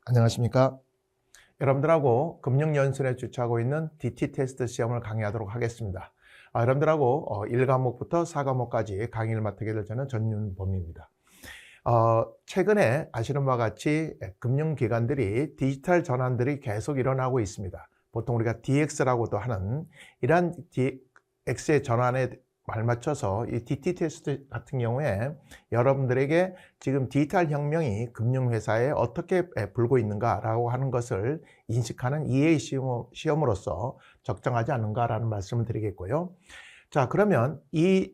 안녕하십니까? 여러분들하고 금융연수원에 주최하고 있는 DT 테스트 시험을 강의하도록 하겠습니다. 여러분들하고 1과목부터 4과목까지 강의를 맡게 될 저는 전윤범입니다. 최근에 아시는 바와 같이 금융기관들이 디지털 전환들이 계속 일어나고 있습니다. 보통 우리가 DX라고도 하는 이러한 DX의 전환에 발맞춰서 이 DT 테스트 같은 경우에 여러분들에게 지금 디지털 혁명이 금융회사에 어떻게 불고 있는가라고 하는 것을 인식하는 이해의 시험으로서 적정하지 않은가라는 말씀을 드리겠고요. 자, 그러면 이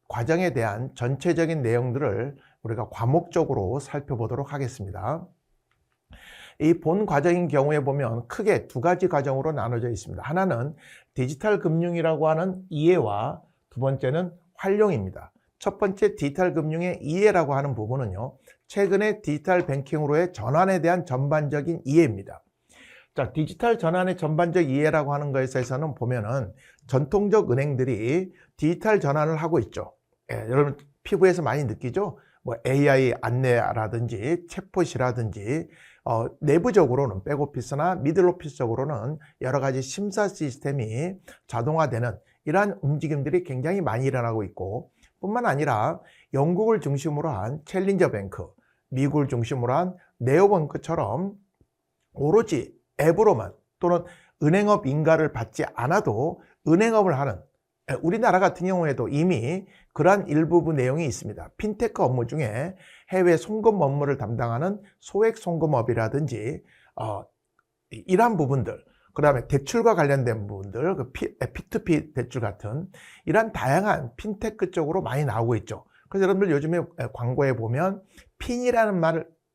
과정에 대한 전체적인 내용들을 우리가 과목적으로 살펴보도록 하겠습니다. 이 본 과정인 경우에 보면 크게 두 가지 과정으로 나눠져 있습니다. 하나는 디지털 금융이라고 하는 이해와 두 번째는 활용입니다. 첫 번째 디지털 금융의 이해라고 하는 부분은요, 최근의 디지털 뱅킹으로의 전환에 대한 전반적인 이해입니다. 자, 디지털 전환의 전반적 이해라고 하는 것에서는 보면은 전통적 은행들이 디지털 전환을 하고 있죠. 여러분 피부에서 많이 느끼죠? 뭐 AI 안내라든지 챗봇이라든지 내부적으로는 백오피스나 미들오피스적으로는 여러 가지 심사 시스템이 자동화되는 이러한 움직임들이 굉장히 많이 일어나고 있고, 뿐만 아니라 영국을 중심으로 한 챌린저 뱅크, 미국을 중심으로 한 네오뱅크처럼 오로지 앱으로만 또는 은행업 인가를 받지 않아도 은행업을 하는, 우리나라 같은 경우에도 이미 그러한 일부분 내용이 있습니다. 핀테크 업무 중에 해외 송금 업무를 담당하는 소액 송금업이라든지 이러한 부분들, 그 다음에 대출과 관련된 부분들, P2P 대출 같은 이러한 다양한 핀테크 쪽으로 많이 나오고 있죠. 그래서 여러분들 요즘에 광고에 보면 핀이라는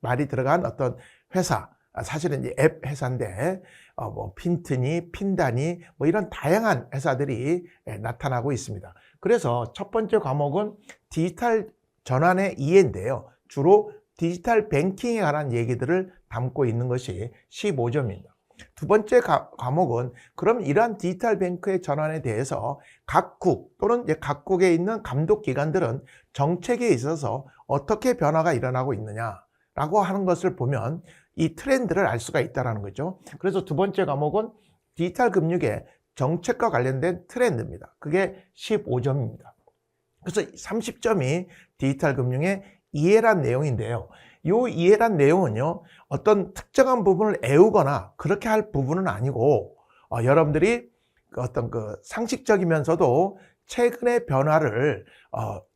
말이 들어간 어떤 회사, 사실은 이제 앱 회사인데 뭐 핀트니, 핀다니 뭐 이런 다양한 회사들이 나타나고 있습니다. 그래서 첫 번째 과목은 디지털 전환의 이해인데요. 주로 디지털 뱅킹에 관한 얘기들을 담고 있는 것이 15점입니다. 두 번째 과목은 그럼 이러한 디지털 뱅크의 전환에 대해서 각국 또는 각국에 있는 감독기관들은 정책에 있어서 어떻게 변화가 일어나고 있느냐라고 하는 것을 보면 이 트렌드를 알 수가 있다는 거죠. 그래서 두 번째 과목은 디지털 금융의 정책과 관련된 트렌드입니다. 그게 15점입니다. 그래서 30점이 디지털 금융의 이해란 내용인데요. 이 이해란 내용은요, 어떤 특정한 부분을 애우거나 그렇게 할 부분은 아니고 여러분들이 어떤 그 상식적이면서도 최근의 변화를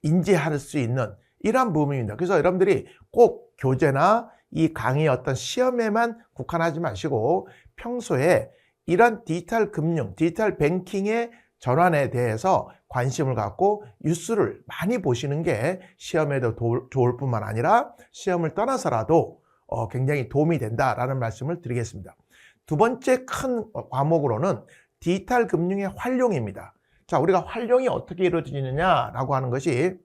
인지할 수 있는 이러한 부분입니다. 그래서 여러분들이 꼭 교재나 이 강의 어떤 시험에만 국한하지 마시고 평소에 이런 디지털 금융, 디지털 뱅킹의 전환에 대해서 관심을 갖고 뉴스를 많이 보시는 게 시험에도 좋을 뿐만 아니라 시험을 떠나서라도 굉장히 도움이 된다라는 말씀을 드리겠습니다. 두 번째 큰 과목으로는 디지털 금융의 활용입니다. 자, 우리가 활용이 어떻게 이루어지느냐라고 하는 것이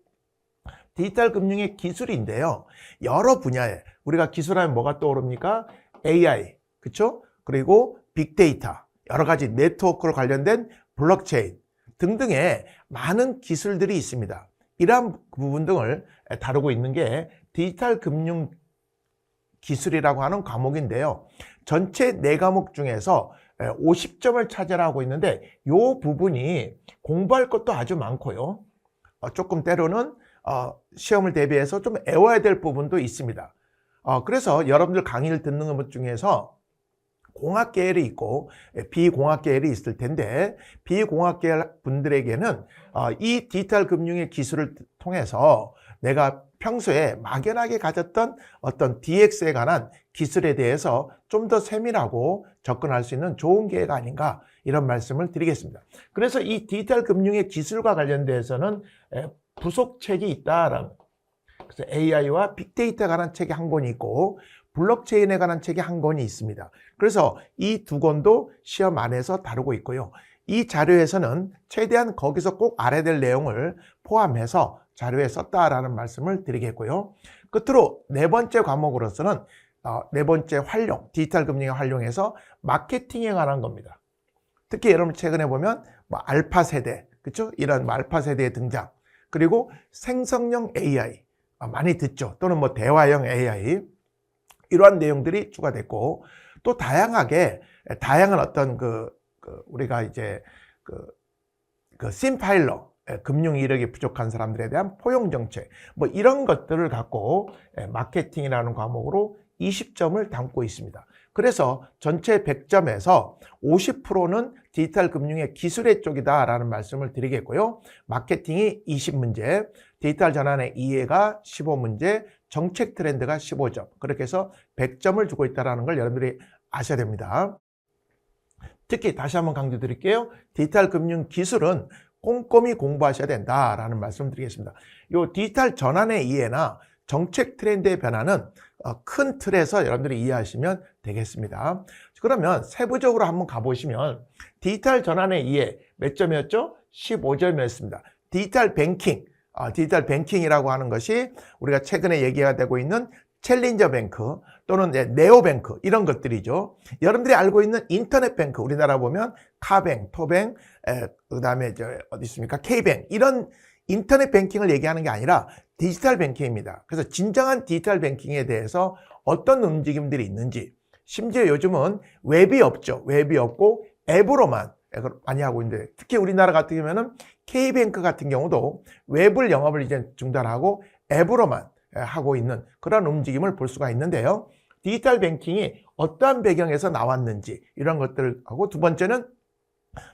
디지털 금융의 기술인데요. 여러 분야에 우리가 기술하면 뭐가 떠오릅니까? AI, 그렇죠? 그리고 빅데이터, 여러 가지 네트워크로 관련된 블록체인 등등의 많은 기술들이 있습니다. 이러한 부분 등을 다루고 있는 게 디지털 금융 기술이라고 하는 과목인데요. 전체 4과목 중에서 50점을 차지하고 있는데 이 부분이 공부할 것도 아주 많고요. 조금 때로는 시험을 대비해서 좀 애워야 될 부분도 있습니다. 그래서 여러분들 강의를 듣는 것 중에서 공학계열이 있고 비공학계열이 있을 텐데, 비공학계열 분들에게는 이 디지털 금융의 기술을 통해서 내가 평소에 막연하게 가졌던 어떤 DX에 관한 기술에 대해서 좀 더 세밀하고 접근할 수 있는 좋은 기회가 아닌가, 이런 말씀을 드리겠습니다. 그래서 이 디지털 금융의 기술과 관련돼서는 부속책이 있다라는, 그래서 AI와 빅데이터에 관한 책이 한 권이 있고 블록체인에 관한 책이 한 권이 있습니다. 그래서 이 두 권도 시험 안에서 다루고 있고요. 이 자료에서는 최대한 거기서 꼭 알아야 될 내용을 포함해서 자료에 썼다라는 말씀을 드리겠고요. 끝으로 네 번째 과목으로서는 네 번째 활용, 디지털 금융의 활용에서 마케팅에 관한 겁니다. 특히 여러분 최근에 보면 뭐 알파 세대, 그렇죠? 이런 알파 세대의 등장, 그리고 생성형 AI 많이 듣죠. 또는 뭐 대화형 AI, 이러한 내용들이 추가됐고, 또 다양한 어떤 우리가 이제 심파일러, 금융 이력이 부족한 사람들에 대한 포용 정책, 뭐 이런 것들을 갖고 마케팅이라는 과목으로 20점을 담고 있습니다. 그래서 전체 100점에서 50%는 디지털 금융의 기술의 쪽이다라는 말씀을 드리겠고요. 마케팅이 20문제, 디지털 전환의 이해가 15문제, 정책 트렌드가 15점. 그렇게 해서 100점을 주고 있다는 걸 여러분들이 아셔야 됩니다. 특히 다시 한번 강조드릴게요. 디지털 금융 기술은 꼼꼼히 공부하셔야 된다라는 말씀을 드리겠습니다. 이 디지털 전환의 이해나 정책 트렌드의 변화는 큰 틀에서 여러분들이 이해하시면 되겠습니다. 그러면 세부적으로 한번 가보시면 디지털 전환의 이해 몇 점이었죠? 15점이었습니다. 디지털 뱅킹이라고 하는 것이 우리가 최근에 얘기가 되고 있는 챌린저 뱅크 또는 네오 뱅크 이런 것들이죠. 여러분들이 알고 있는 인터넷 뱅크, 우리나라 보면 카뱅, 토뱅, 그다음에 어디 있습니까? K뱅 이런 인터넷 뱅킹을 얘기하는 게 아니라 디지털 뱅킹입니다. 그래서 진정한 디지털 뱅킹에 대해서 어떤 움직임들이 있는지, 심지어 요즘은 웹이 없죠. 웹이 없고 앱으로만 많이 하고 있는데, 특히 우리나라 같은 경우에는 K뱅크 같은 경우도 웹을 영업을 이제 중단하고 앱으로만 하고 있는 그런 움직임을 볼 수가 있는데요. 디지털 뱅킹이 어떠한 배경에서 나왔는지 이런 것들하고, 두 번째는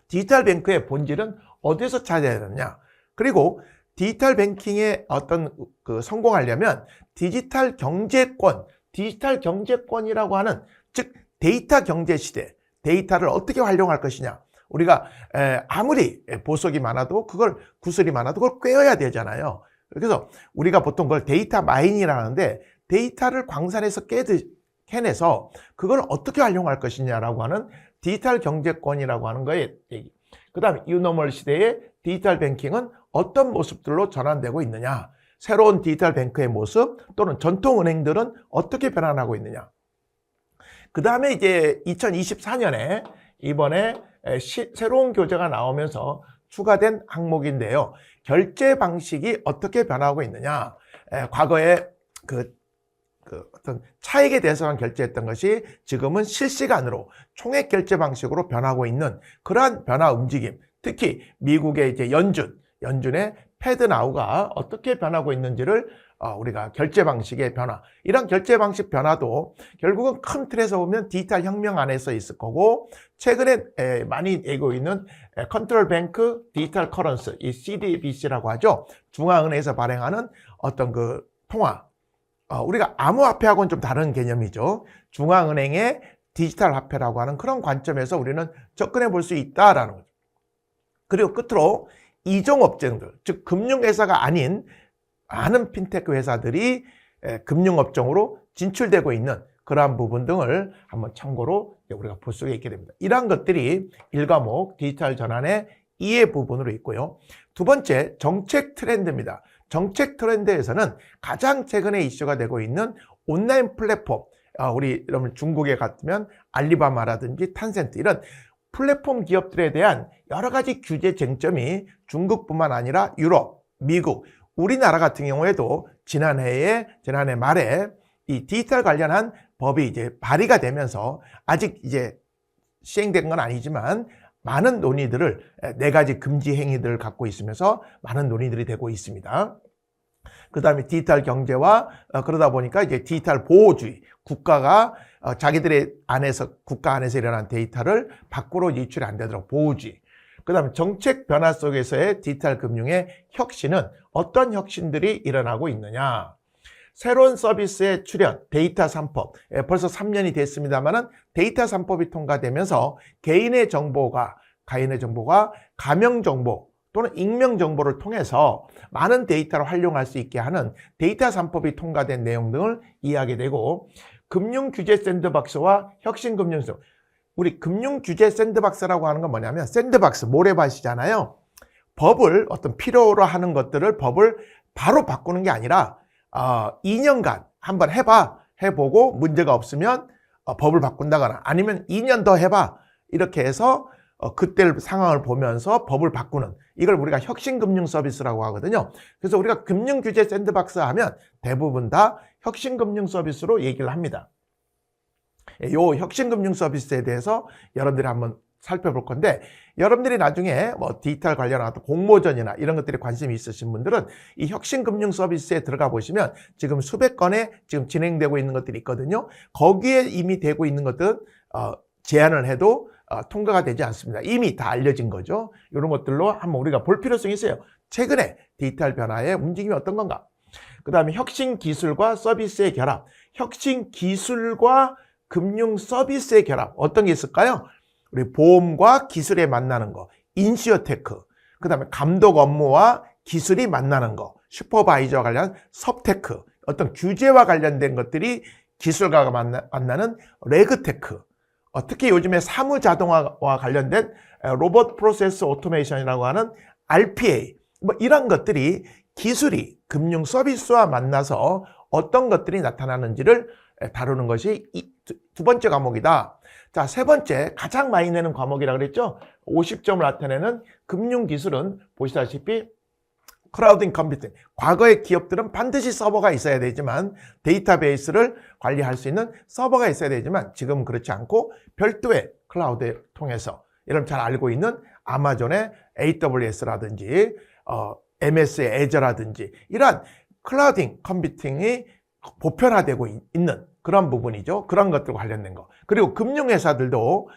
디지털 뱅크의 본질은 어디서 찾아야 되느냐, 그리고 디지털 뱅킹의 어떤 성공하려면 디지털 경제권이라고 하는, 즉 데이터 경제 시대, 데이터를 어떻게 활용할 것이냐. 우리가 아무리 보석이 많아도 구슬이 많아도 그걸 꿰어야 되잖아요. 그래서 우리가 보통 그걸 데이터 마인이라고 하는데, 데이터를 광산에서 캐내서 그걸 어떻게 활용할 것이냐라고 하는 디지털 경제권이라고 하는 거에 얘기. 그 다음에 뉴노멀 시대의 디지털 뱅킹은 어떤 모습들로 전환되고 있느냐, 새로운 디지털 뱅크의 모습 또는 전통 은행들은 어떻게 변화하고 있느냐. 그 다음에 이제 2024년에 이번에 새로운 교재가 나오면서 추가된 항목인데요. 결제 방식이 어떻게 변화하고 있느냐. 과거에 어떤 차익에 대해서만 결제했던 것이 지금은 실시간으로 총액 결제 방식으로 변하고 있는 그러한 변화 움직임. 특히 미국의 이제 연준의 패드나우가 어떻게 변하고 있는지를 우리가 결제 방식의 변화, 이런 결제 방식 변화도 결국은 큰 틀에서 보면 디지털 혁명 안에서 있을 거고, 최근에 많이 얘기하고 있는 컨트롤 뱅크 디지털 커런스, 이 CDBC라고 하죠. 중앙은행에서 발행하는 어떤 통화, 우리가 암호화폐하고는 좀 다른 개념이죠. 중앙은행의 디지털 화폐라고 하는 그런 관점에서 우리는 접근해 볼 수 있다라는 거죠. 그리고 끝으로 이종업종들, 즉 금융회사가 아닌 많은 핀테크 회사들이 금융업종으로 진출되고 있는 그러한 부분 등을 한번 참고로 우리가 볼 수가 있게 됩니다. 이러한 것들이 1과목 디지털 전환의 이해 부분으로 있고요. 두 번째, 정책 트렌드입니다. 정책 트렌드에서는 가장 최근에 이슈가 되고 있는 온라인 플랫폼, 우리 여러분 중국에 같으면 알리바바라든지 탄센트 이런 플랫폼 기업들에 대한 여러 가지 규제 쟁점이 중국뿐만 아니라 유럽, 미국, 우리나라 같은 경우에도 지난해 말에 이 디지털 관련한 법이 이제 발의가 되면서 아직 이제 시행된 건 아니지만 많은 논의들을, 4가지 금지 행위들을 갖고 있으면서 많은 논의들이 되고 있습니다. 그 다음에 디지털 경제와 그러다 보니까 이제 디지털 보호주의, 국가가 자기들의 국가 안에서 일어난 데이터를 밖으로 유출이 안 되도록 보호주의. 그 다음에 정책 변화 속에서의 디지털 금융의 혁신은 어떤 혁신들이 일어나고 있느냐. 새로운 서비스의 출현, 데이터 3법. 벌써 3년이 됐습니다만은 데이터 3법이 통과되면서 개인의 정보가 가명 정보 또는 익명 정보를 통해서 많은 데이터를 활용할 수 있게 하는 데이터 3법이 통과된 내용 등을 이해하게 되고, 금융규제 샌드박스와 혁신금융, 우리 금융규제 샌드박스라고 하는 건 뭐냐면, 샌드박스, 모래밭이잖아요. 법을 어떤 필요로 하는 것들을 법을 바로 바꾸는 게 아니라 2년간 한번 해보고 문제가 없으면 법을 바꾼다거나, 아니면 2년 더 해봐, 이렇게 해서 그때 상황을 보면서 법을 바꾸는, 이걸 우리가 혁신금융 서비스라고 하거든요. 그래서 우리가 금융규제 샌드박스 하면 대부분 다 혁신금융 서비스로 얘기를 합니다. 요 혁신금융 서비스에 대해서 여러분들이 한번 살펴볼 건데, 여러분들이 나중에 뭐 디지털 관련한 공모전이나 이런 것들에 관심이 있으신 분들은 이 혁신금융 서비스에 들어가 보시면 지금 수백 건의 지금 진행되고 있는 것들이 있거든요. 거기에 이미 되고 있는 것들은 제안을 해도 통과가 되지 않습니다. 이미 다 알려진 거죠. 이런 것들로 한번 우리가 볼 필요성이 있어요. 최근에 디지털 변화의 움직임이 어떤 건가? 그 다음에 혁신 기술과 서비스의 결합. 혁신 기술과 금융 서비스의 결합. 어떤 게 있을까요? 우리 보험과 기술에 만나는 거, 인슈어테크, 그 다음에 감독 업무와 기술이 만나는 거, 슈퍼바이저와 관련한 섭테크, 어떤 규제와 관련된 것들이 기술가가 만나는 레그테크, 특히 요즘에 사무자동화와 관련된 로봇 프로세스 오토메이션이라고 하는 RPA, 뭐 이런 것들이 기술이 금융 서비스와 만나서 어떤 것들이 나타나는지를 다루는 것이 두 번째 과목이다. 자, 세 번째 가장 많이 내는 과목이라고 그랬죠. 50점을 나타내는 금융기술은 보시다시피 크라우딩 컴퓨팅. 과거의 기업들은 반드시 서버가 있어야 되지만, 데이터베이스를 관리할 수 있는 서버가 있어야 되지만 지금은 그렇지 않고 별도의 클라우드를 통해서, 여러분 잘 알고 있는 아마존의 AWS라든지 MS의 애저라든지 이러한 클라우딩 컴퓨팅이 보편화되고 있는 그런 부분이죠. 그런 것들과 관련된 거. 그리고 금융회사들도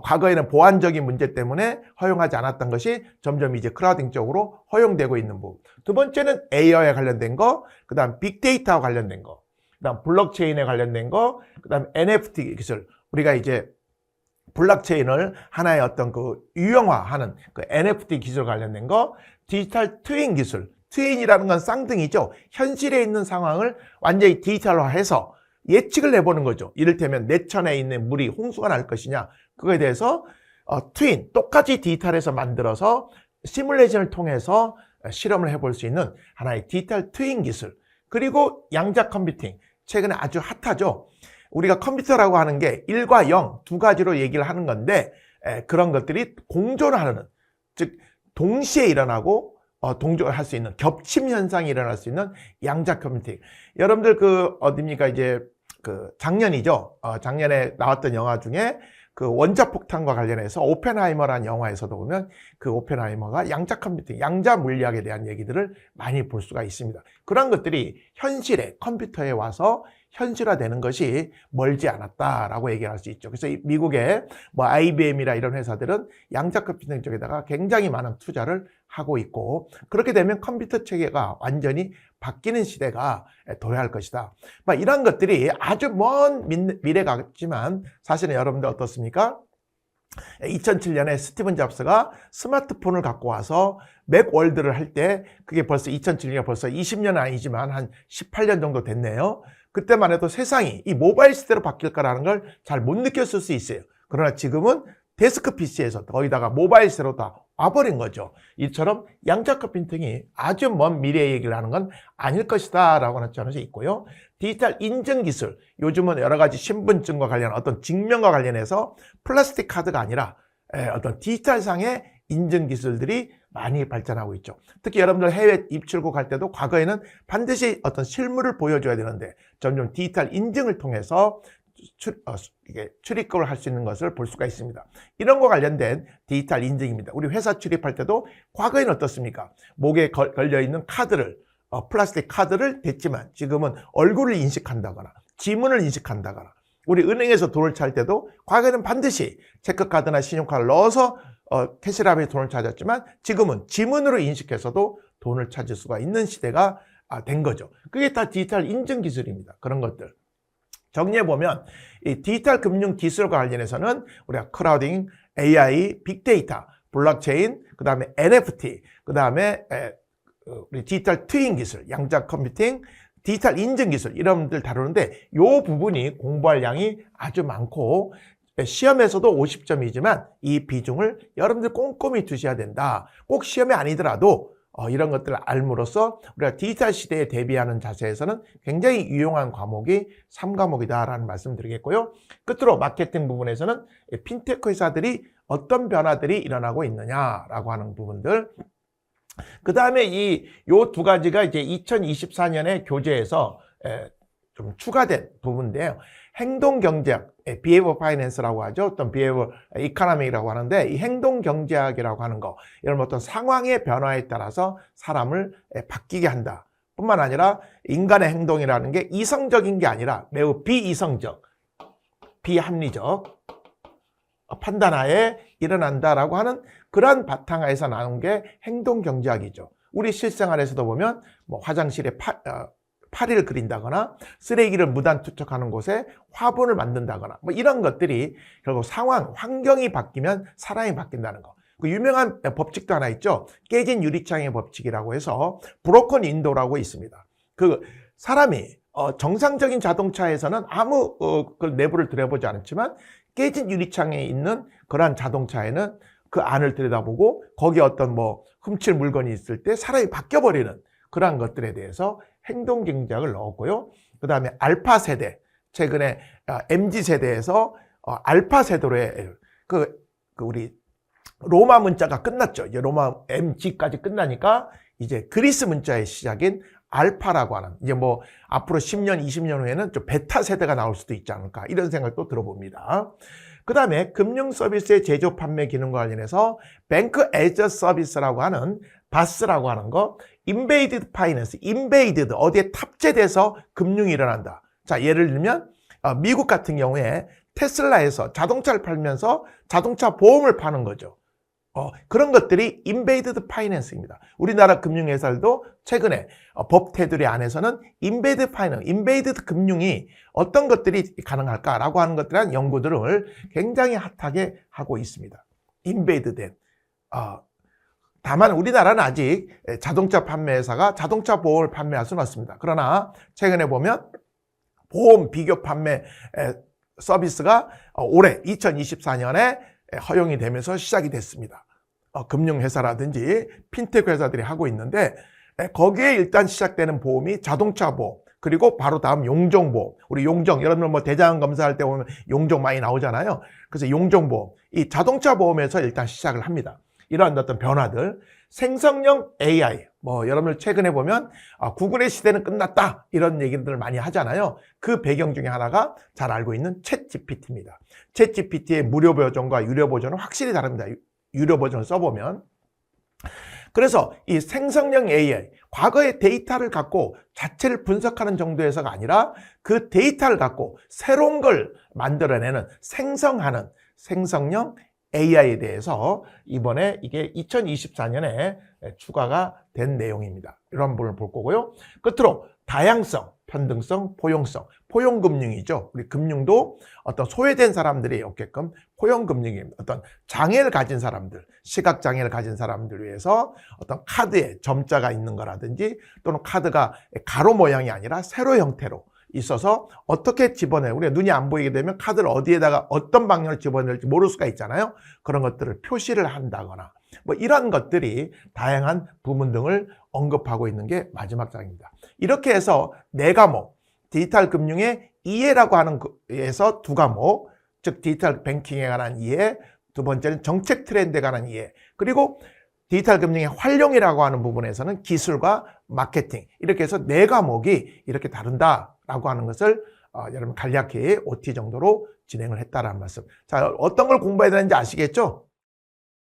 과거에는 보안적인 문제 때문에 허용하지 않았던 것이 점점 이제 크라우딩 쪽으로 허용되고 있는 부분. 두 번째는 AI에 관련된 거, 그 다음 빅데이터와 관련된 거, 그 다음 블록체인에 관련된 거, 그 다음 NFT 기술. 우리가 이제 블록체인을 하나의 어떤 그 유형화하는 그 NFT 기술 관련된 거, 디지털 트윈 기술. 트윈이라는 건 쌍둥이죠. 현실에 있는 상황을 완전히 디지털화해서 예측을 해보는 거죠. 이를테면 내천에 있는 물이 홍수가 날 것이냐, 그거에 대해서 트윈, 똑같이 디지털에서 만들어서 시뮬레이션을 통해서 실험을 해볼 수 있는 하나의 디지털 트윈 기술. 그리고 양자 컴퓨팅, 최근에 아주 핫하죠. 우리가 컴퓨터라고 하는 게 1과 0 두 가지로 얘기를 하는 건데, 그런 것들이 공존하는, 즉 동시에 일어나고 동조할 수 있는 겹침 현상이 일어날 수 있는 양자 컴퓨팅. 여러분들 어딥니까? 이제 작년이죠. 작년에 나왔던 영화 중에 그 원자폭탄과 관련해서 오펜하이머라는 영화에서도 보면 그 오펜하이머가 양자 컴퓨팅, 양자 물리학에 대한 얘기들을 많이 볼 수가 있습니다. 그런 것들이 현실에, 컴퓨터에 와서 현실화되는 것이 멀지 않았다라고 얘기할 수 있죠. 그래서 미국의 뭐 IBM이나 이런 회사들은 양자 컴퓨팅 쪽에다가 굉장히 많은 투자를 하고 있고, 그렇게 되면 컴퓨터 체계가 완전히 바뀌는 시대가 도래할 것이다. 이런 것들이 아주 먼 미래 같지만 사실은 여러분들 어떻습니까? 2007년에 스티븐 잡스가 스마트폰을 갖고 와서 맥월드를 할 때, 그게 벌써 2007년이 벌써 20년은 아니지만 한 18년 정도 됐네요. 그때만 해도 세상이 이 모바일 시대로 바뀔 거라는 걸 잘 못 느꼈을 수 있어요. 그러나 지금은 데스크 PC에서 거기다가 모바일 시대로 다 와버린 거죠. 이처럼 양자 컴퓨팅이 아주 먼 미래의 얘기를 하는 건 아닐 것이다 라고 하는 전언이 있고요. 디지털 인증 기술, 요즘은 여러 가지 신분증과 관련한 어떤 증명과 관련해서 플라스틱 카드가 아니라 어떤 디지털상의 인증 기술들이 많이 발전하고 있죠. 특히 여러분들 해외 입출국 할 때도 과거에는 반드시 어떤 실물을 보여줘야 되는데 점점 디지털 인증을 통해서 출입국을 할 수 있는 것을 볼 수가 있습니다. 이런 거 관련된 디지털 인증입니다. 우리 회사 출입할 때도 과거에는 어떻습니까? 목에 걸려있는 카드를, 플라스틱 카드를 댔지만 지금은 얼굴을 인식한다거나 지문을 인식한다거나, 우리 은행에서 돈을 찰 때도 과거에는 반드시 체크카드나 신용카드를 넣어서 캐시랍에 돈을 찾았지만 지금은 지문으로 인식해서도 돈을 찾을 수가 있는 시대가 된 거죠. 그게 다 디지털 인증 기술입니다. 그런 것들. 정리해보면 이 디지털 금융 기술과 관련해서는 우리가 크라우딩, AI, 빅데이터, 블록체인, 그 다음에 NFT, 그 다음에 우리 디지털 트윈 기술, 양자 컴퓨팅, 디지털 인증 기술 이런 것들 다루는데 이 부분이 공부할 양이 아주 많고 시험에서도 50점이지만 이 비중을 여러분들 꼼꼼히 두셔야 된다. 꼭 시험이 아니더라도 이런 것들을 알므로써 우리가 디지털 시대에 대비하는 자세에서는 굉장히 유용한 과목이 3과목이다라는 말씀 드리겠고요. 끝으로 마케팅 부분에서는 핀테크 회사들이 어떤 변화들이 일어나고 있느냐라고 하는 부분들. 그 다음에 요 두 가지가 이제 2024년에 교재에서 좀 추가된 부분인데요. 행동경제학, behavior finance라고 하죠. 어떤 behavior economic이라고 하는데 이 행동경제학이라고 하는 거, 이런 어떤 상황의 변화에 따라서 사람을 바뀌게 한다. 뿐만 아니라 인간의 행동이라는 게 이성적인 게 아니라 매우 비이성적, 비합리적 판단하에 일어난다라고 하는 그러한 바탕하에서 나온 게 행동경제학이죠. 우리 실생활에서도 보면 뭐 화장실에 파리를 그린다거나 쓰레기를 무단 투척하는 곳에 화분을 만든다거나 뭐 이런 것들이 결국 상황, 환경이 바뀌면 사람이 바뀐다는 거. 그 유명한 법칙도 하나 있죠. 깨진 유리창의 법칙이라고 해서 브로큰 윈도우라고 있습니다. 그 사람이 정상적인 자동차에서는 아무 그 내부를 들여보지 않았지만 깨진 유리창에 있는 그러한 자동차에는 그 안을 들여다보고 거기에 어떤 뭐 훔칠 물건이 있을 때 사람이 바뀌어버리는 그러한 것들에 대해서 행동경제학을 넣었고요. 그 다음에 알파 세대, 최근에 MZ 세대에서 알파 세대로 우리 로마 문자가 끝났죠. 이제 로마 MG까지 끝나니까 이제 그리스 문자의 시작인 알파라고 하는, 이제 뭐 앞으로 10년, 20년 후에는 좀 베타 세대가 나올 수도 있지 않을까 이런 생각도 들어봅니다. 그 다음에 금융 서비스의 제조 판매 기능과 관련해서 뱅크 에즈 서비스라고 하는 바스라고 하는 거, 인베이디드 파이낸스, 인베이디드 어디에 탑재돼서 금융이 일어난다. 자, 예를 들면 미국 같은 경우에 테슬라에서 자동차를 팔면서 자동차 보험을 파는 거죠. 그런 것들이 인베이디드 파이낸스입니다. 우리나라 금융회사들도 최근에 법 테두리 안에서는 인베이디드 파이낸스, 인베이디드 금융이 어떤 것들이 가능할까라고 하는 것들에 대한 연구들을 굉장히 핫하게 하고 있습니다. 인베이드된. 다만 우리나라는 아직 자동차 판매회사가 자동차 보험을 판매할 수는 없습니다. 그러나 최근에 보면 보험 비교 판매 서비스가 올해 2024년에 허용이 되면서 시작이 됐습니다. 금융회사라든지 핀테크 회사들이 하고 있는데 거기에 일단 시작되는 보험이 자동차 보험, 그리고 바로 다음 용종보험. 우리 용종, 여러분들 뭐 대장 검사할 때 보면 용종 많이 나오잖아요. 그래서 용종보험, 이 자동차 보험에서 일단 시작을 합니다. 이러한 어떤 변화들, 생성형 AI, 뭐 여러분들 최근에 보면 구글의 시대는 끝났다 이런 얘기들을 많이 하잖아요. 그 배경 중에 하나가 잘 알고 있는 챗GPT입니다. 챗GPT의 무료 버전과 유료 버전은 확실히 다릅니다. 유료 버전을 써보면. 그래서 이 생성형 AI, 과거의 데이터를 갖고 자체를 분석하는 정도에서가 아니라 그 데이터를 갖고 새로운 걸 만들어내는, 생성하는 생성형 AI에 대해서 이번에 이게 2024년에 추가가 된 내용입니다. 이런 부분을 볼 거고요. 끝으로 다양성, 편등성, 포용성, 포용금융이죠. 우리 금융도 어떤 소외된 사람들이 없게끔 포용금융입니다. 어떤 장애를 가진 사람들, 시각장애를 가진 사람들을 위해서 어떤 카드에 점자가 있는 거라든지 또는 카드가 가로 모양이 아니라 세로 형태로 있어서 어떻게 집어내요. 우리가 눈이 안 보이게 되면 카드를 어디에다가 어떤 방향으로 집어낼지 모를 수가 있잖아요. 그런 것들을 표시를 한다거나 뭐 이런 것들이 다양한 부분 등을 언급하고 있는 게 마지막 장입니다. 이렇게 해서 4과목, 디지털 금융의 이해라고 하는 거에서 2과목, 즉 디지털 뱅킹에 관한 이해, 두 번째는 정책 트렌드에 관한 이해, 그리고 디지털 금융의 활용이라고 하는 부분에서는 기술과 마케팅, 이렇게 해서 4과목이 이렇게 다른다라고 하는 것을 여러분 간략히 OT 정도로 진행을 했다라는 말씀. 자, 어떤 걸 공부해야 되는지 아시겠죠?